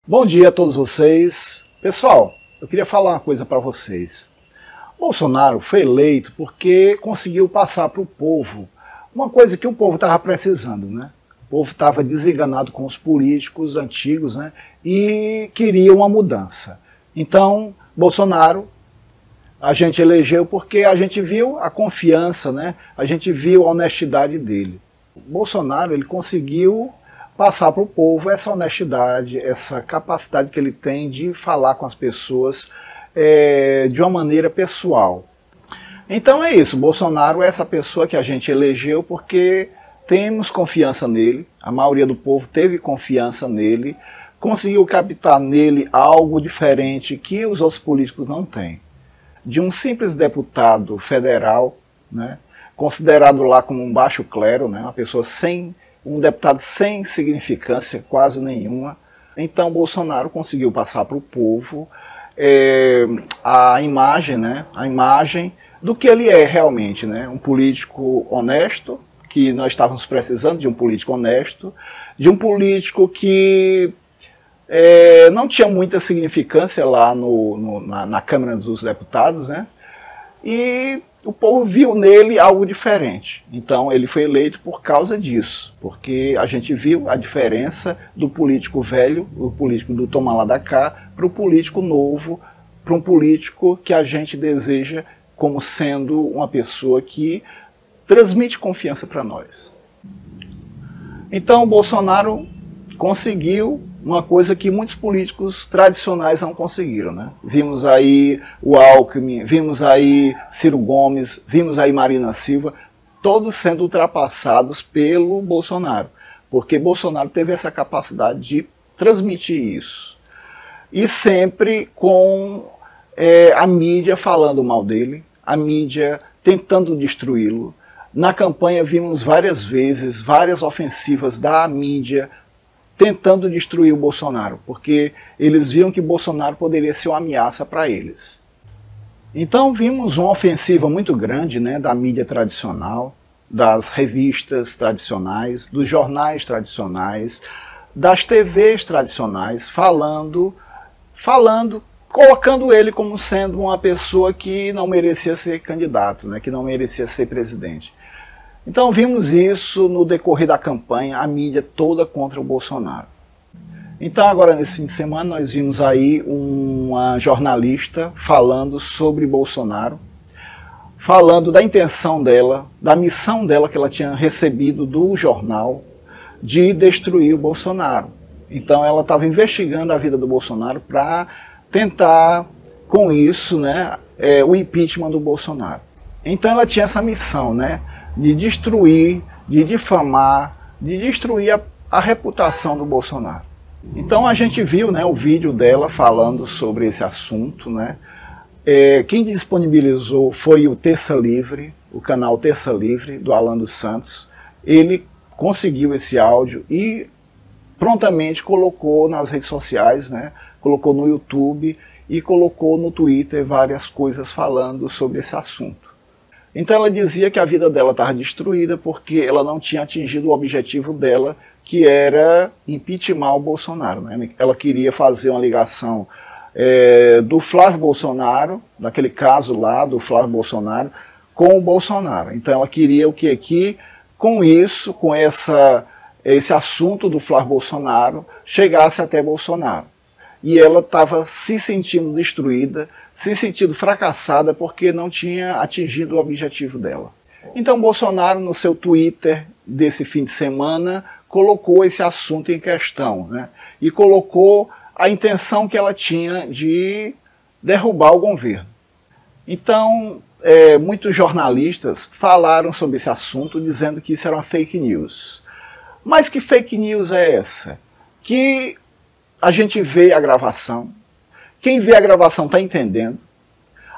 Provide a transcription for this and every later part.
Bom dia a todos vocês. Pessoal, eu queria falar uma coisa para vocês. Bolsonaro foi eleito porque conseguiu passar para o povo uma coisa que o povo estava precisando, né? O povo estava desenganado com os políticos antigos, né? E queria uma mudança. Então, Bolsonaro a gente elegeu porque a gente viu a confiança, né? A gente viu a honestidade dele. Bolsonaro, ele conseguiu passar para o povo essa honestidade, essa capacidade que ele tem de falar com as pessoas de uma maneira pessoal. Então é isso, Bolsonaro é essa pessoa que a gente elegeu porque temos confiança nele, a maioria do povo teve confiança nele, conseguiu captar nele algo diferente que os outros políticos não têm. De um simples deputado federal, né, considerado lá como um baixo clero, né, uma pessoa um deputado sem significância quase nenhuma. Então Bolsonaro conseguiu passar para o povo a imagem, né, a imagem do que ele é realmente, né, um político honesto, que nós estávamos precisando de um político honesto, de um político que não tinha muita significância lá na Câmara dos Deputados, né, e o povo viu nele algo diferente. Então ele foi eleito por causa disso, porque a gente viu a diferença do político velho, o político do toma lá da cá, para o político novo, para um político que a gente deseja como sendo uma pessoa que transmite confiança para nós. Então o Bolsonaro conseguiu uma coisa que muitos políticos tradicionais não conseguiram, né? Vimos aí o Alckmin, vimos aí Ciro Gomes, vimos aí Marina Silva, todos sendo ultrapassados pelo Bolsonaro, porque Bolsonaro teve essa capacidade de transmitir isso. E sempre com a mídia falando mal dele, a mídia tentando destruí-lo. Na campanha vimos várias vezes, várias ofensivas da mídia tentando destruir o Bolsonaro, porque eles viam que Bolsonaro poderia ser uma ameaça para eles. Então vimos uma ofensiva muito grande, né, da mídia tradicional, das revistas tradicionais, dos jornais tradicionais, das TVs tradicionais, colocando ele como sendo uma pessoa que não merecia ser candidato, né, que não merecia ser presidente. Então vimos isso no decorrer da campanha, a mídia toda contra o Bolsonaro. Então agora nesse fim de semana nós vimos aí uma jornalista falando sobre Bolsonaro, falando da intenção dela, da missão dela que ela tinha recebido do jornal de destruir o Bolsonaro. Então ela estava investigando a vida do Bolsonaro para tentar com isso, né, o impeachment do Bolsonaro. Então ela tinha essa missão, né, de destruir, de difamar, de destruir a reputação do Bolsonaro. Então a gente viu, né, o vídeo dela falando sobre esse assunto, né. Quem disponibilizou foi o Terça Livre, o canal Terça Livre, do Alan dos Santos. Ele conseguiu esse áudio e prontamente colocou nas redes sociais, né, colocou no YouTube e colocou no Twitter várias coisas falando sobre esse assunto. Então ela dizia que a vida dela estava destruída porque ela não tinha atingido o objetivo dela, que era impeachment o Bolsonaro, né? Ela queria fazer uma ligação do Flávio Bolsonaro, daquele caso lá do Flávio Bolsonaro, com o Bolsonaro. Então ela queria o quê? Que com isso, com esse assunto do Flávio Bolsonaro, chegasse até Bolsonaro. E ela estava se sentindo destruída, se sentindo fracassada porque não tinha atingido o objetivo dela. Então Bolsonaro, no seu Twitter desse fim de semana, colocou esse assunto em questão, né? E colocou a intenção que ela tinha de derrubar o governo. Então, muitos jornalistas falaram sobre esse assunto, dizendo que isso era uma fake news. Mas que fake news é essa? Que a gente vê a gravação, quem vê a gravação está entendendo.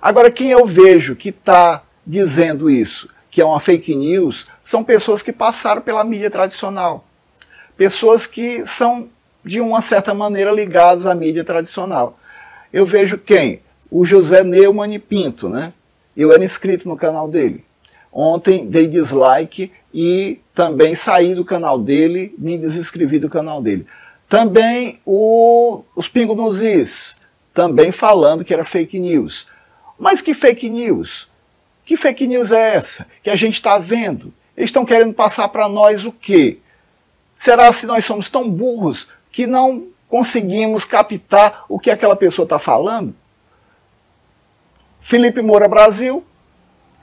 Agora, quem eu vejo que está dizendo isso, que é uma fake news, são pessoas que passaram pela mídia tradicional. Pessoas que são, de uma certa maneira, ligadas à mídia tradicional. Eu vejo quem? O José Neumann Pinto, né? Eu era inscrito no canal dele. Ontem dei dislike e também saí do canal dele, me desinscrevi do canal dele. Também os pingos nos is, também falando que era fake news. Mas que fake news? Que fake news é essa que a gente está vendo? Eles estão querendo passar para nós o quê? Será se nós somos tão burros que não conseguimos captar o que aquela pessoa está falando? Felipe Moura Brasil,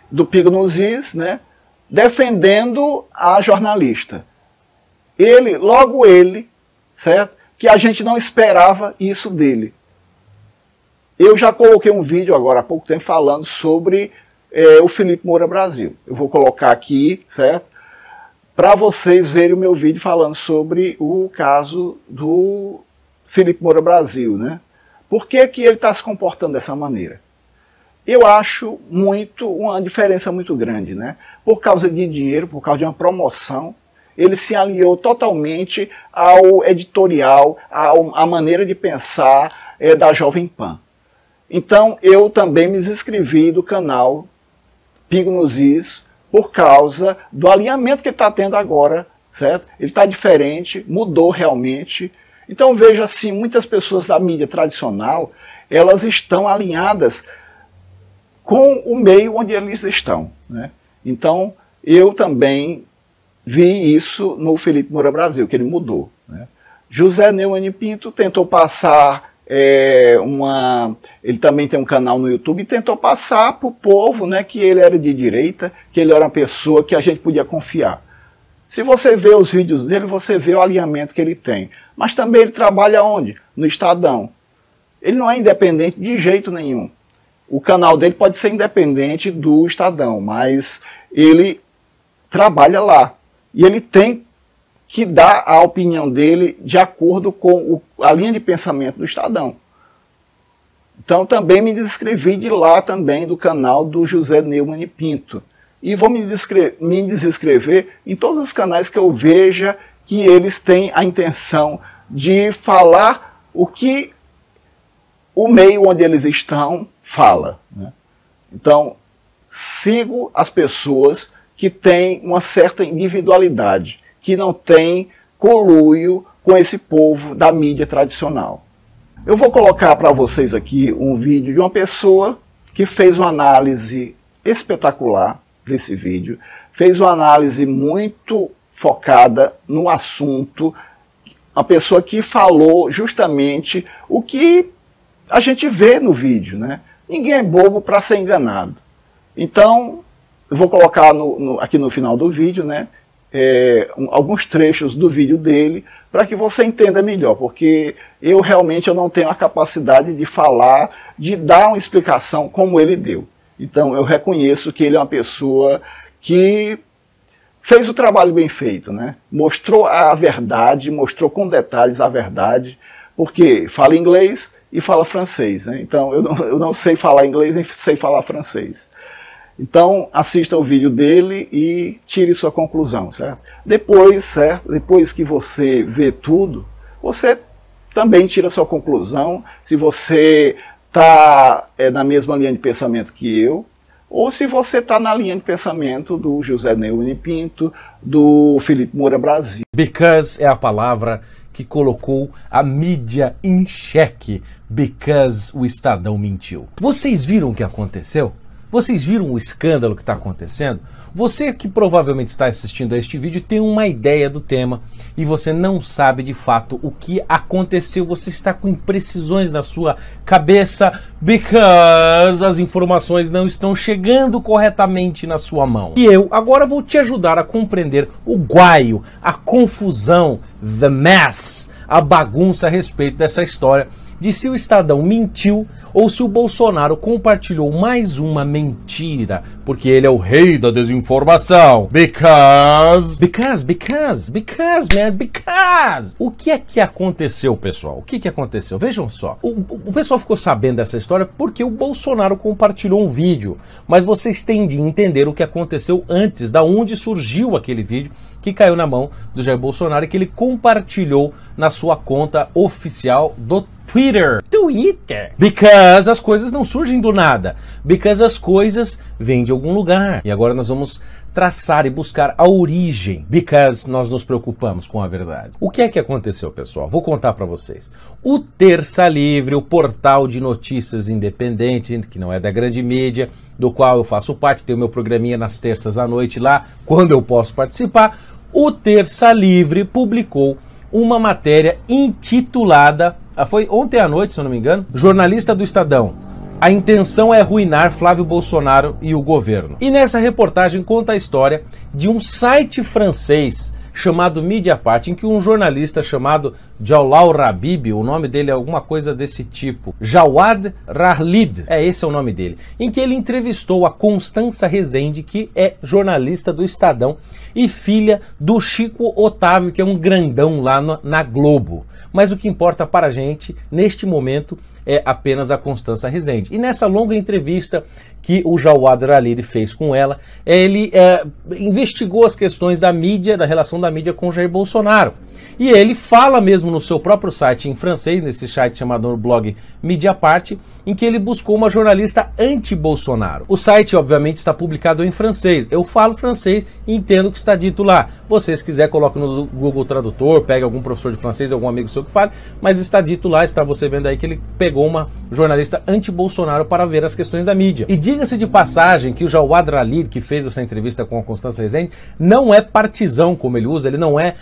do Pingo nos Is, né, defendendo a jornalista. Logo ele, certo? Que a gente não esperava isso dele. Eu já coloquei um vídeo agora há pouco tempo falando sobre o Felipe Moura Brasil. Eu vou colocar aqui, certo? Para vocês verem o meu vídeo falando sobre o caso do Felipe Moura Brasil, né? Por que que ele está se comportando dessa maneira? Eu acho uma diferença muito grande, né? Por causa de dinheiro, por causa de uma promoção, ele se aliou totalmente ao editorial, à maneira de pensar da Jovem Pan. Então eu também me inscrevi do canal Pingo nos Is por causa do alinhamento que ele está tendo agora, certo? Ele está diferente, mudou realmente. Então veja assim, muitas pessoas da mídia tradicional, elas estão alinhadas com o meio onde eles estão, né? Então eu também vi isso no Felipe Moura Brasil, que ele mudou, né? José Neumann Pinto tentou passar ele também tem um canal no YouTube e tentou passar para o povo, né, que ele era de direita, que ele era uma pessoa que a gente podia confiar. Se você vê os vídeos dele, você vê o alinhamento que ele tem. Mas também ele trabalha onde? No Estadão. Ele não é independente de jeito nenhum. O canal dele pode ser independente do Estadão, mas ele trabalha lá. E ele tem que dar a opinião dele de acordo com a linha de pensamento do Estadão. Então também me desinscrevi de lá também do canal do José Neumann Pinto. E vou me desinscrever em todos os canais que eu veja que eles têm a intenção de falar o que o meio onde eles estão fala, né? Então, sigo as pessoas que têm uma certa individualidade, que não tem conluio com esse povo da mídia tradicional. Eu vou colocar para vocês aqui um vídeo de uma pessoa que fez uma análise espetacular desse vídeo, fez uma análise muito focada no assunto, uma pessoa que falou justamente o que a gente vê no vídeo, né? Ninguém é bobo para ser enganado. Então, eu vou colocar aqui no final do vídeo, né, alguns trechos do vídeo dele, para que você entenda melhor, porque eu realmente não tenho a capacidade de falar, de dar uma explicação como ele deu. Então eu reconheço que ele é uma pessoa que fez o trabalho bem feito, né? Mostrou a verdade, mostrou com detalhes a verdade, porque fala inglês e fala francês, né? Então eu não sei falar inglês nem sei falar francês. Então assista o vídeo dele e tire sua conclusão, certo? Depois, certo? Depois que você vê tudo, você também tira sua conclusão, se você está na mesma linha de pensamento que eu, ou se você está na linha de pensamento do José Neumann Pinto, do Felipe Moura Brasil. Because é a palavra que colocou a mídia em xeque, because o Estadão mentiu. Vocês viram o que aconteceu? Vocês viram o escândalo que está acontecendo? Você que provavelmente está assistindo a este vídeo tem uma ideia do tema e você não sabe de fato o que aconteceu. Você está com imprecisões na sua cabeça because as informações não estão chegando corretamente na sua mão. E eu agora vou te ajudar a compreender o guaio, a confusão, the mess, a bagunça a respeito dessa história de se o Estadão mentiu ou se o Bolsonaro compartilhou mais uma mentira, porque ele é o rei da desinformação. Because, man. O que é que aconteceu, pessoal? O que aconteceu? Vejam só. O pessoal ficou sabendo dessa história porque o Bolsonaro compartilhou um vídeo, mas vocês têm de entender o que aconteceu antes, da onde surgiu aquele vídeo que caiu na mão do Jair Bolsonaro e que ele compartilhou na sua conta oficial do Twitter. Twitter. Because as coisas não surgem do nada. Because as coisas vêm de algum lugar. E agora nós vamos traçar e buscar a origem. Because nós nos preocupamos com a verdade. O que é que aconteceu, pessoal? Vou contar para vocês. O Terça Livre, o portal de notícias independente, que não é da grande mídia, do qual eu faço parte, tenho meu programinha nas terças à noite lá, quando eu posso participar. O Terça Livre publicou uma matéria intitulada, foi ontem à noite, se eu não me engano, jornalista do Estadão: a intenção é arruinar Flávio Bolsonaro e o governo. E nessa reportagem conta a história de um site francês chamado Mediapart, em que um jornalista chamado Jalal Rabib, o nome dele é alguma coisa desse tipo, Jawad Rahlid, esse é o nome dele, em que ele entrevistou a Constança Rezende, que é jornalista do Estadão e filha do Chico Otávio, que é um grandão lá na Globo. Mas o que importa para a gente, neste momento, é apenas a Constança Rezende. E nessa longa entrevista que o Jawad Rahlid fez com ela, ele investigou as questões da mídia, da relação da mídia com Jair Bolsonaro. E ele fala mesmo no seu próprio site em francês, nesse site chamado blog Mediapart, em que ele buscou uma jornalista anti-Bolsonaro. O site, obviamente, está publicado em francês. Eu falo francês e entendo o que está dito lá. Você, se quiser, coloque no Google Tradutor, pegue algum professor de francês, algum amigo seu que fale, mas está dito lá, está você vendo aí que ele pegou uma jornalista anti-Bolsonaro para ver as questões da mídia. E diga-se de passagem que o Jawad Rahlid, que fez essa entrevista com a Constança Rezende, não é partizão, como ele usa, ele não é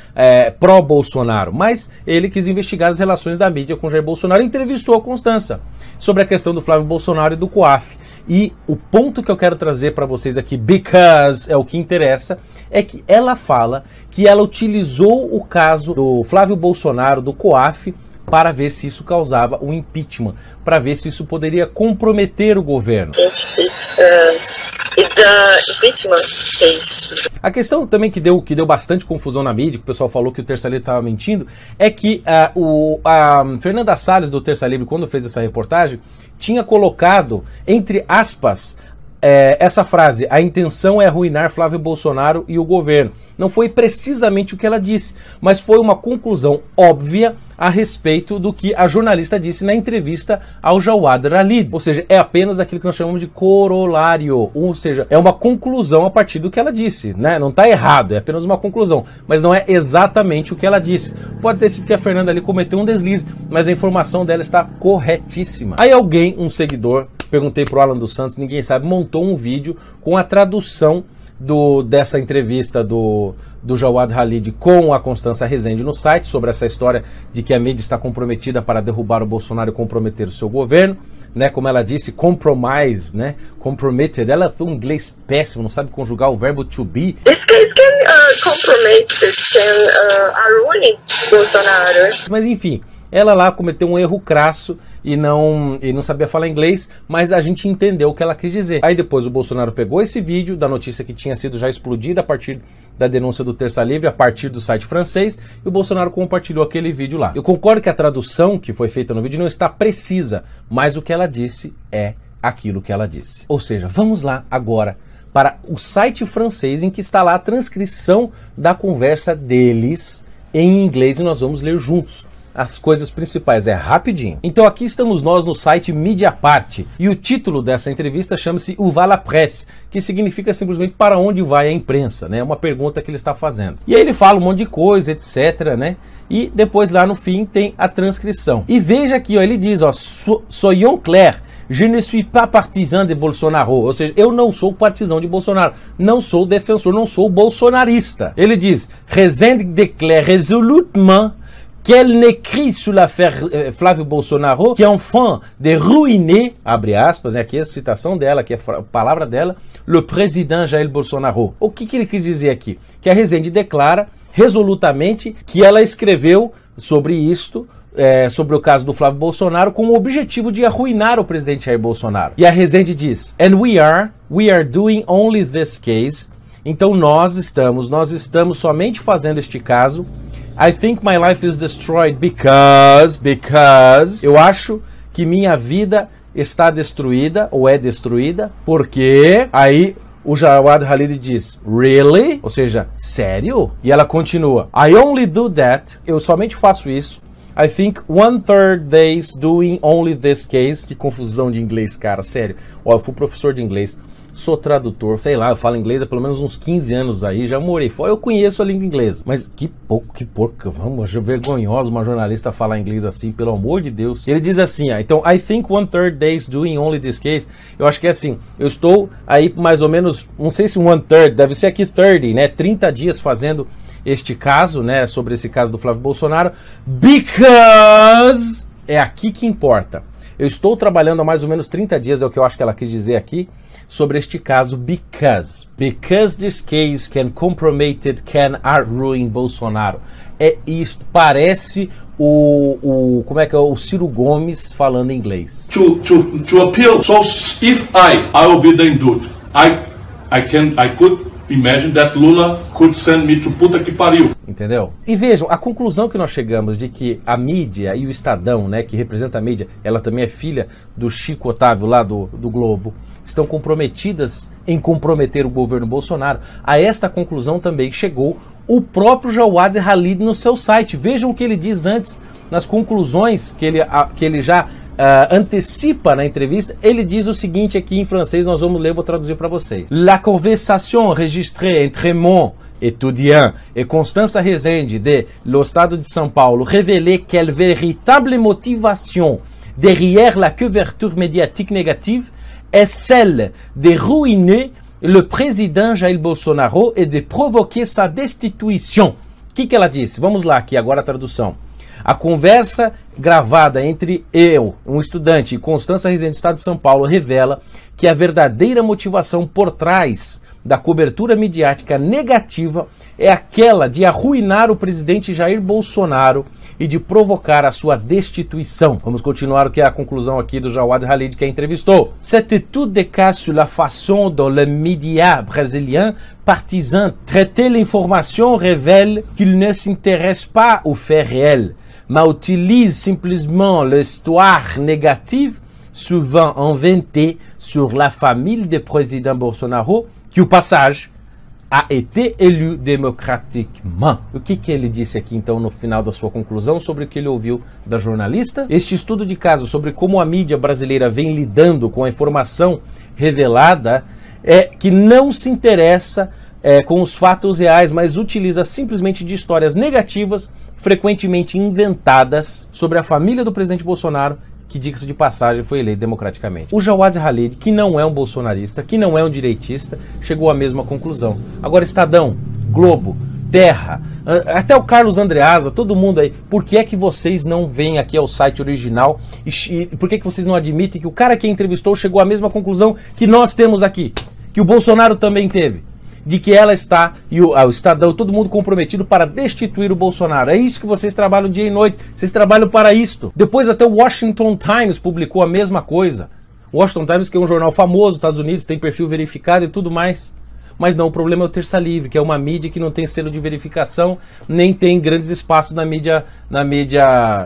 pró-Bolsonaro, mas ele quis investigar as relações da mídia com Jair Bolsonaro e entrevistou a Constança sobre a questão do Flávio Bolsonaro e do COAF. E o ponto que eu quero trazer para vocês aqui, because é o que interessa, é que ela fala que ela utilizou o caso do Flávio Bolsonaro, do COAF, para ver se isso causava um impeachment, para ver se isso poderia comprometer o governo. A questão também que deu bastante confusão na mídia, que o pessoal falou que o Terça Livre estava mentindo, é que a Fernanda Salles do Terça Livre, quando fez essa reportagem, tinha colocado, entre aspas, essa frase: a intenção é arruinar Flávio Bolsonaro e o governo. Não foi precisamente o que ela disse, mas foi uma conclusão óbvia a respeito do que a jornalista disse na entrevista ao Jawad Rahlid. Ou seja, é apenas aquilo que nós chamamos de corolário, ou seja, é uma conclusão a partir do que ela disse, né? Não está errado, é apenas uma conclusão, mas não é exatamente o que ela disse. Pode ter sido que a Fernanda ali cometeu um deslize, mas a informação dela está corretíssima. Aí alguém, um seguidor, perguntei pro Alan dos Santos, ninguém sabe, montou um vídeo com a tradução dessa entrevista do Jawad Rahlid com a Constança Rezende no site, sobre essa história de que a mídia está comprometida para derrubar o Bolsonaro e comprometer o seu governo, né? Como ela disse, compromise, né? Compromitted. Ela foi um inglês péssimo, não sabe conjugar o verbo to be. This case can compromise, can ruin Bolsonaro. Mas enfim, ela lá cometeu um erro crasso e não sabia falar inglês, mas a gente entendeu o que ela quis dizer. Aí depois o Bolsonaro pegou esse vídeo da notícia que tinha sido já explodida a partir da denúncia do Terça Livre, a partir do site francês, e o Bolsonaro compartilhou aquele vídeo lá. Eu concordo que a tradução que foi feita no vídeo não está precisa, mas o que ela disse é aquilo que ela disse. Ou seja, vamos lá agora para o site francês, em que está lá a transcrição da conversa deles em inglês, e nós vamos ler juntos as coisas principais, rapidinho. Então aqui estamos nós no site Mediapart, e o título dessa entrevista chama-se Où va la presse, que significa simplesmente para onde vai a imprensa, né? É uma pergunta que ele está fazendo. E aí ele fala um monte de coisa, etc, né? E depois lá no fim tem a transcrição. E veja aqui, ó, ele diz, ó, soyons clairs, je ne suis pas partisan de Bolsonaro. Ou seja, eu não sou partisão de Bolsonaro, não sou defensor, não sou bolsonarista. Ele diz, Rezende déclare résolutement qu'elle n'écrit sur l'affaire Flávio Bolsonaro que enfin de ruiner, abre aspas, aqui a citação dela, aqui a palavra dela, le président Jair Bolsonaro. O que ele quis dizer aqui? Que a Rezende declara resolutamente que ela escreveu sobre isto, sobre o caso do Flávio Bolsonaro, com o objetivo de arruinar o presidente Jair Bolsonaro. E a Rezende diz, and we are doing only this case. Então nós estamos somente fazendo este caso. I think my life is destroyed because eu acho que minha vida está destruída, ou é destruída, porque aí o Jawad Rahlid diz, really? Ou seja, sério? E ela continua, I only do that, eu somente faço isso, I think 1/3 days doing only this case. Que confusão de inglês, cara, sério. Ó, eu fui professor de inglês, sou tradutor, sei lá, eu falo inglês há pelo menos uns 15 anos aí, já morei fora, eu conheço a língua inglesa. Mas que porca, vamos, vergonhoso uma jornalista falar inglês assim, pelo amor de Deus. Ele diz assim, então, I think 1/3 days doing only this case. Eu acho que é assim, eu estou aí mais ou menos, não sei se 1/3, deve ser aqui 30, né, 30 dias fazendo este caso, né, sobre esse caso do Flávio Bolsonaro, because é aqui que importa. Eu estou trabalhando há mais ou menos 30 dias, é o que eu acho que ela quis dizer aqui, sobre este caso, because this case can ruin Bolsonaro. É isto, parece como é que é, o Ciro Gomes falando inglês. To appeal, so if I will be the indicted, I could imagine that Lula could send me to puta que pariu. Entendeu? E vejam, a conclusão que nós chegamos de que a mídia e o Estadão, né, que representa a mídia, ela também é filha do Chico Otávio lá do Globo, estão comprometidas em comprometer o governo Bolsonaro. A esta conclusão também chegou o próprio Jawad Khalid no seu site. Vejam o que ele diz antes, nas conclusões que ele já antecipa na entrevista. Ele diz o seguinte aqui em francês, nós vamos ler, vou traduzir para vocês. La conversation enregistrée entre mon étudiant et Constança Rezende de Lo Estado de São Paulo révélait quelle véritable motivation derrière la couverture médiatique négative est celle de ruiner le président Jair Bolsonaro et de provoquer sa destituição. O que ela disse? Vamos lá, aqui agora a tradução. A conversa gravada entre eu, um estudante, e Constança Rezende do Estado de São Paulo revela que a verdadeira motivação por trás da cobertura midiática negativa é aquela de arruinar o presidente Jair Bolsonaro e de provocar a sua destituição. Vamos continuar o que é a conclusão aqui do Jawad Khalid, que a entrevistou. Cette étude de cas sur la façon dont le média brésilien partisan traite l'information révèle qu'il ne s'intéresse pas aux faits réels, mais utilise simplement l'histoire négative souvent inventée sur la famille du président Bolsonaro, que o passage a été élu démocratiquement. O que ele disse aqui então no final da sua conclusão sobre o que ele ouviu da jornalista? Este estudo de caso sobre como a mídia brasileira vem lidando com a informação revelada é que não se interessa com os fatos reais, mas utiliza simplesmente de histórias negativas, frequentemente inventadas, sobre a família do presidente Bolsonaro, que, diga-se de passagem, foi eleito democraticamente. O Jawad Khalid, que não é um bolsonarista, que não é um direitista, chegou à mesma conclusão. Agora, Estadão, Globo, Terra, até o Carlos Andreasa, todo mundo aí, por que é que vocês não vêm aqui ao site original e por que vocês não admitem que o cara que entrevistou chegou à mesma conclusão que nós temos aqui, que o Bolsonaro também teve? De que ela está, e o Estadão, todo mundo comprometido para destituir o Bolsonaro. É isso que vocês trabalham dia e noite, vocês trabalham para isto. Depois até o Washington Times publicou a mesma coisa. O Washington Times, que é um jornal famoso dos Estados Unidos, tem perfil verificado e tudo mais. Mas não, o problema é o Terça Livre, que é uma mídia que não tem selo de verificação, nem tem grandes espaços na mídia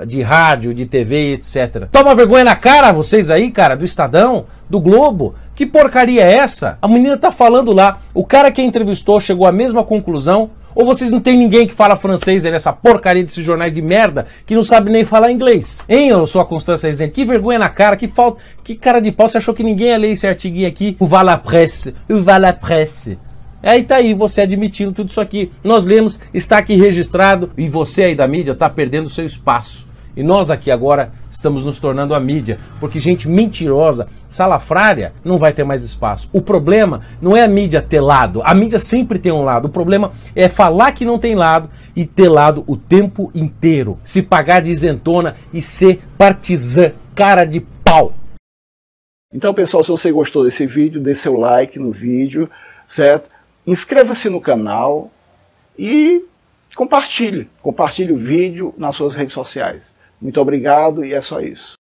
de rádio, de TV, etc. Toma vergonha na cara, vocês aí, cara, do Estadão, do Globo. Que porcaria é essa? A menina tá falando lá, o cara que a entrevistou chegou à mesma conclusão, ou vocês não tem ninguém que fala francês aí nessa porcaria desses jornais de merda que não sabe nem falar inglês? Hein, eu sou a Constança Rezende? Que vergonha na cara, que falta, que cara de pau, você achou que ninguém ia ler esse artiguinho aqui? O Va la Presse, o Va la Presse. Aí tá aí, você admitindo tudo isso aqui. Nós lemos, está aqui registrado, e você aí da mídia está perdendo seu espaço. E nós aqui agora estamos nos tornando a mídia, porque gente mentirosa, salafrária, não vai ter mais espaço. O problema não é a mídia ter lado, a mídia sempre tem um lado. O problema é falar que não tem lado e ter lado o tempo inteiro. Se pagar de isentona e ser partizã, cara de pau. Então, pessoal, se você gostou desse vídeo, dê seu like no vídeo, certo? Inscreva-se no canal e compartilhe o vídeo nas suas redes sociais. Muito obrigado e é só isso.